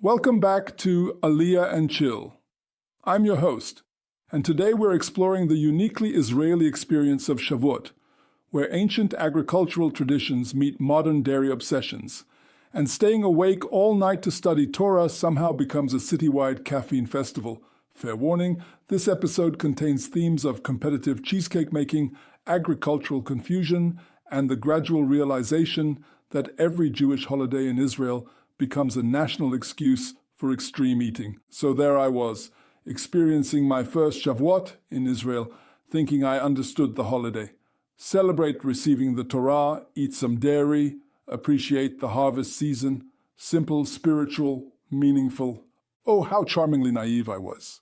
Welcome back to Aliyah and Chill. I'm your host, and today we're exploring the uniquely Israeli experience of Shavuot, where ancient agricultural traditions meet modern dairy obsessions, and staying awake all night to study Torah somehow becomes a citywide caffeine festival. Fair warning, this episode contains themes of competitive cheesecake making, agricultural confusion, and the gradual realization that every Jewish holiday in Israel becomes a national excuse for extreme eating. So there I was, experiencing my first Shavuot in Israel, thinking I understood the holiday. Celebrate receiving the Torah, eat some dairy, appreciate the harvest season. Simple, spiritual, meaningful. Oh, how charmingly naive I was.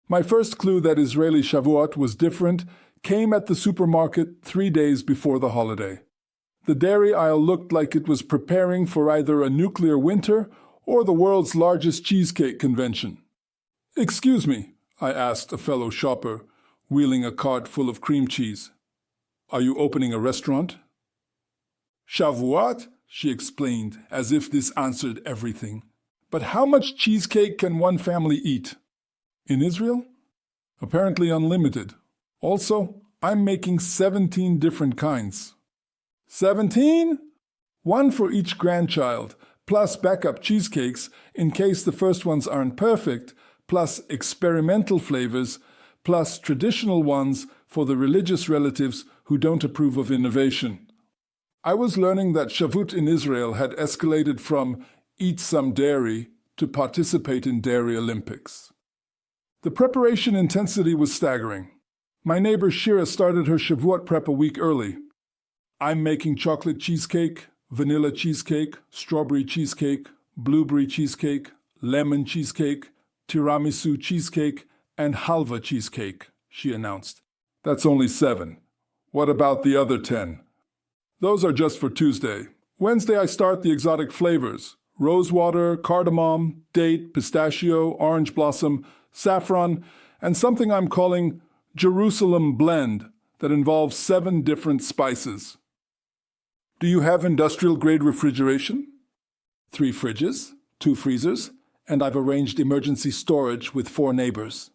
My first clue that Israeli Shavuot was different came at the supermarket 3 days before the holiday. The dairy aisle looked like it was preparing for either a nuclear winter or the world's largest cheesecake convention. "Excuse me," I asked a fellow shopper, wheeling a cart full of cream cheese. "Are you opening a restaurant?" "Shavuot?" she explained, as if this answered everything. "But how much cheesecake can one family eat?" "In Israel?" "Apparently unlimited. Also, I'm making 17 different kinds." 17? One for each grandchild, plus backup cheesecakes in case the first ones aren't perfect, plus experimental flavors, plus traditional ones for the religious relatives who don't approve of innovation. I was learning that Shavuot in Israel had escalated from eat some dairy to participate in Dairy Olympics. The preparation intensity was staggering. My neighbor Shira started her Shavuot prep a week early. I'm making chocolate cheesecake, vanilla cheesecake, strawberry cheesecake, blueberry cheesecake, lemon cheesecake, tiramisu cheesecake, and halva cheesecake, she announced. "That's only 7. What about the other 10? "Those are just for Tuesday. Wednesday I start the exotic flavors: rosewater, cardamom, date, pistachio, orange blossom, saffron, and something I'm calling Jerusalem Blend that involves 7 different spices." "Do you have industrial-grade refrigeration?" 3 fridges, 2 freezers, and I've arranged emergency storage with 4 neighbors.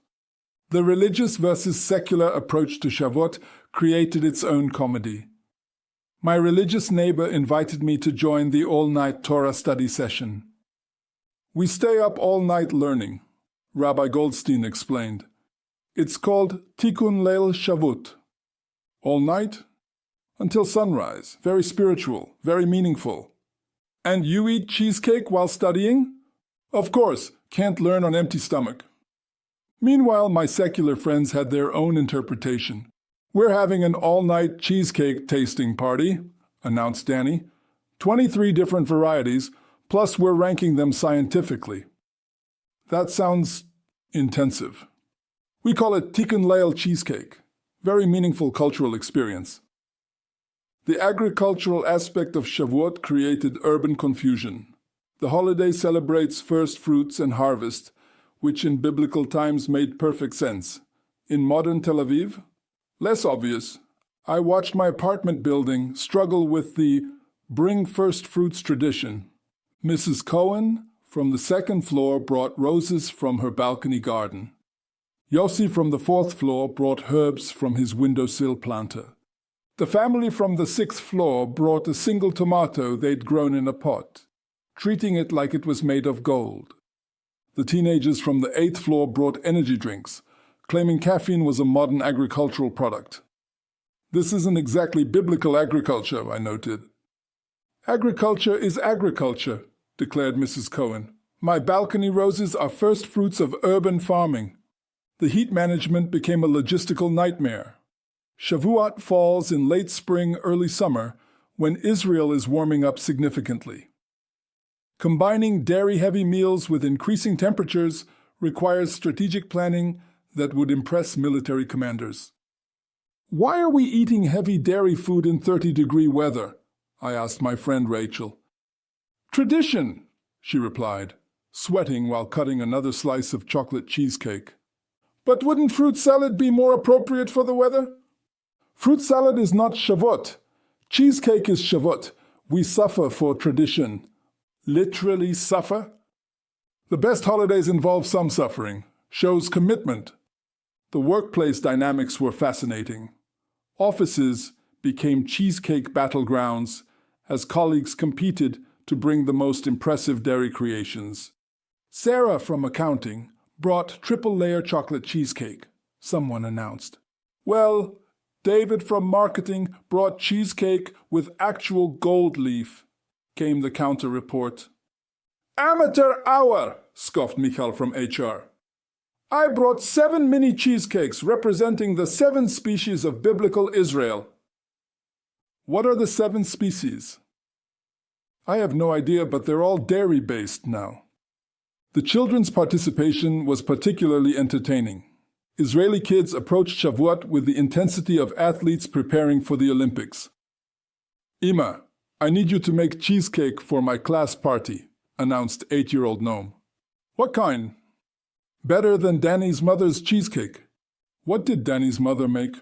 The religious versus secular approach to Shavuot created its own comedy. My religious neighbor invited me to join the all-night Torah study session. "We stay up all night learning," Rabbi Goldstein explained. "It's called Tikkun Leil Shavuot." "All night?" "Until sunrise. Very spiritual, very meaningful." "And you eat cheesecake while studying?" "Of course, can't learn on empty stomach." Meanwhile, my secular friends had their own interpretation. "We're having an all-night cheesecake tasting party," announced Danny. 23 different varieties, plus we're ranking them scientifically. That sounds intensive. We call it Tikkun Leil cheesecake. Very meaningful cultural experience. The agricultural aspect of Shavuot created urban confusion. The holiday celebrates first fruits and harvest, which in biblical times made perfect sense. In modern Tel Aviv, less obvious. I watched my apartment building struggle with the bring first fruits tradition. Mrs. Cohen from the 2nd floor brought roses from her balcony garden. Yossi from the 4th floor brought herbs from his windowsill planter. The family from the 6th floor brought a single tomato they'd grown in a pot, treating it like it was made of gold. The teenagers from the 8th floor brought energy drinks, claiming caffeine was a modern agricultural product. "This isn't exactly biblical agriculture," I noted. "Agriculture is agriculture," declared Mrs. Cohen. "My balcony roses are first fruits of urban farming." The heat management became a logistical nightmare. Shavuot falls in late spring, early summer, when Israel is warming up significantly. Combining dairy-heavy meals with increasing temperatures requires strategic planning that would impress military commanders. "Why are we eating heavy dairy food in 30-degree weather?" I asked my friend Rachel. "Tradition," she replied, sweating while cutting another slice of chocolate cheesecake. "But wouldn't fruit salad be more appropriate for the weather?" "Fruit salad is not Shavuot. Cheesecake is Shavuot. We suffer for tradition." "Literally suffer?" The best holidays involve some suffering, shows commitment. The workplace dynamics were fascinating. Offices became cheesecake battlegrounds as colleagues competed to bring the most impressive dairy creations. Sarah from accounting brought triple-layer chocolate cheesecake, someone announced. Well, David from marketing brought cheesecake with actual gold leaf, came the counter report. Amateur hour, scoffed Michal from HR. I brought 7 mini cheesecakes representing the 7 species of biblical Israel. What are the 7 species? I have no idea, but they're all dairy-based now. The children's participation was particularly entertaining. Israeli kids approached Shavuot with the intensity of athletes preparing for the Olympics. Ima, I need you to make cheesecake for my class party, announced 8-year-old Noam. What kind? Better than Danny's mother's cheesecake. What did Danny's mother make?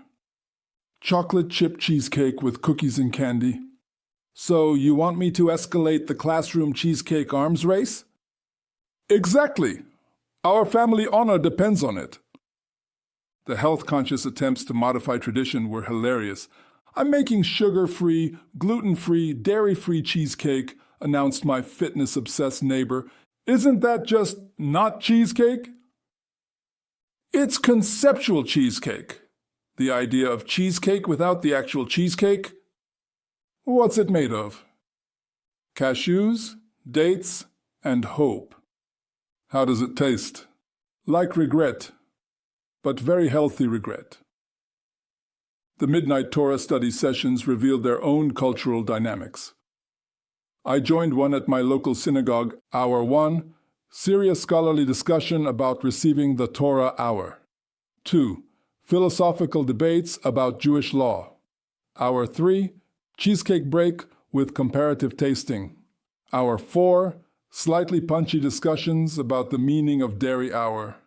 Chocolate chip cheesecake with cookies and candy. So you want me to escalate the classroom cheesecake arms race? Exactly. Our family honor depends on it. The health-conscious attempts to modify tradition were hilarious. I'm making sugar-free, gluten-free, dairy-free cheesecake, announced my fitness-obsessed neighbor. Isn't that just not cheesecake? It's conceptual cheesecake. The idea of cheesecake without the actual cheesecake? What's it made of? Cashews, dates, and hope. How does it taste? Like regret, but very healthy regret. The midnight Torah study sessions revealed their own cultural dynamics. I joined one at my local synagogue, Hour 1, serious scholarly discussion about receiving the Torah hour. 2. Philosophical debates about Jewish law. Hour 3. Cheesecake break with comparative tasting. Hour 4. Slightly punchy discussions about the meaning of dairy hour.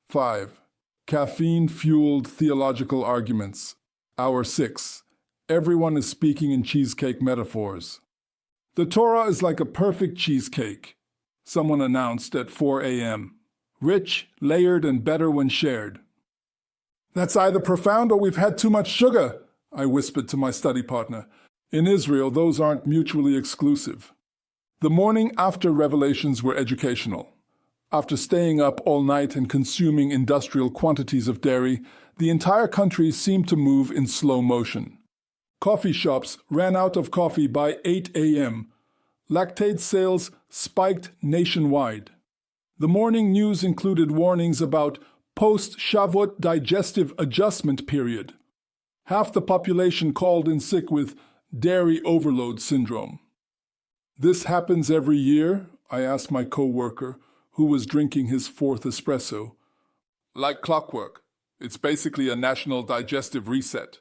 5. Caffeine-fueled theological arguments. Hour 6. Everyone is speaking in cheesecake metaphors. The Torah is like a perfect cheesecake, someone announced at 4 a.m. Rich, layered, and better when shared. That's either profound or we've had too much sugar, I whispered to my study partner. In Israel, those aren't mutually exclusive. The morning after revelations were educational. After staying up all night and consuming industrial quantities of dairy, the entire country seemed to move in slow motion. Coffee shops ran out of coffee by 8 a.m. Lactate sales spiked nationwide. The morning news included warnings about post-Shavuot digestive adjustment period. Half the population called in sick with dairy overload syndrome. This happens every year? I asked my co-worker, who was drinking his 4th espresso. Like clockwork. It's basically a national digestive reset.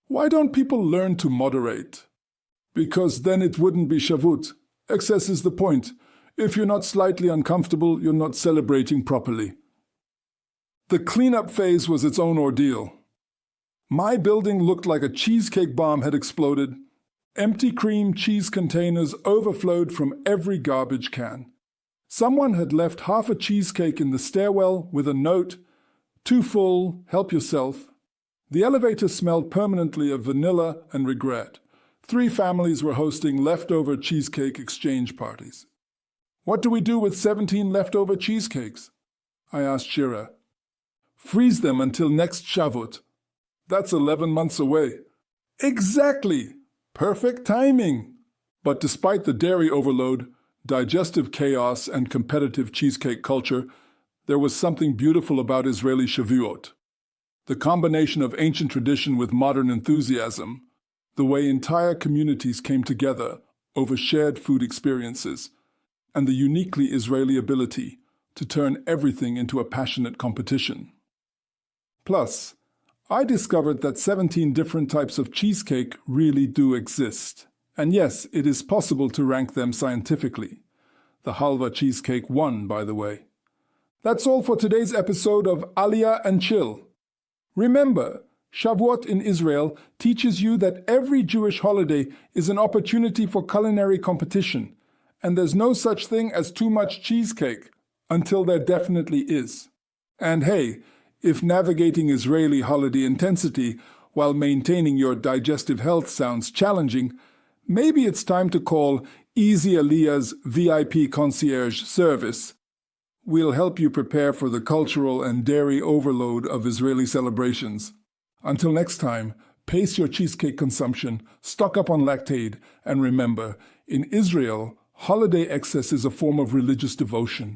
Why don't people learn to moderate? Because then it wouldn't be Shavuot. Excess is the point. If you're not slightly uncomfortable, you're not celebrating properly. The cleanup phase was its own ordeal. My building looked like a cheesecake bomb had exploded. Empty cream cheese containers overflowed from every garbage can. Someone had left half a cheesecake in the stairwell with a note, "Too full, help yourself." The elevator smelled permanently of vanilla and regret. 3 families were hosting leftover cheesecake exchange parties. What do we do with 17 leftover cheesecakes? I asked Shira. Freeze them until next Shavuot. That's 11 months away. Exactly! Perfect timing! But despite the dairy overload, digestive chaos, and competitive cheesecake culture, there was something beautiful about Israeli Shavuot. The combination of ancient tradition with modern enthusiasm, the way entire communities came together over shared food experiences, and the uniquely Israeli ability to turn everything into a passionate competition. Plus, I discovered that 17 different types of cheesecake really do exist. And yes, it is possible to rank them scientifically. The halva cheesecake won, by the way. That's all for today's episode of Aliyah and Chill. Remember, Shavuot in Israel teaches you that every Jewish holiday is an opportunity for culinary competition, and there's no such thing as too much cheesecake. until there definitely is. And hey, if navigating Israeli holiday intensity while maintaining your digestive health sounds challenging, maybe it's time to call Easy Aliyah's VIP concierge service. We'll help you prepare for the cultural and dairy overload of Israeli celebrations. Until next time, pace your cheesecake consumption, stock up on lactate, and remember, in Israel, holiday excess is a form of religious devotion.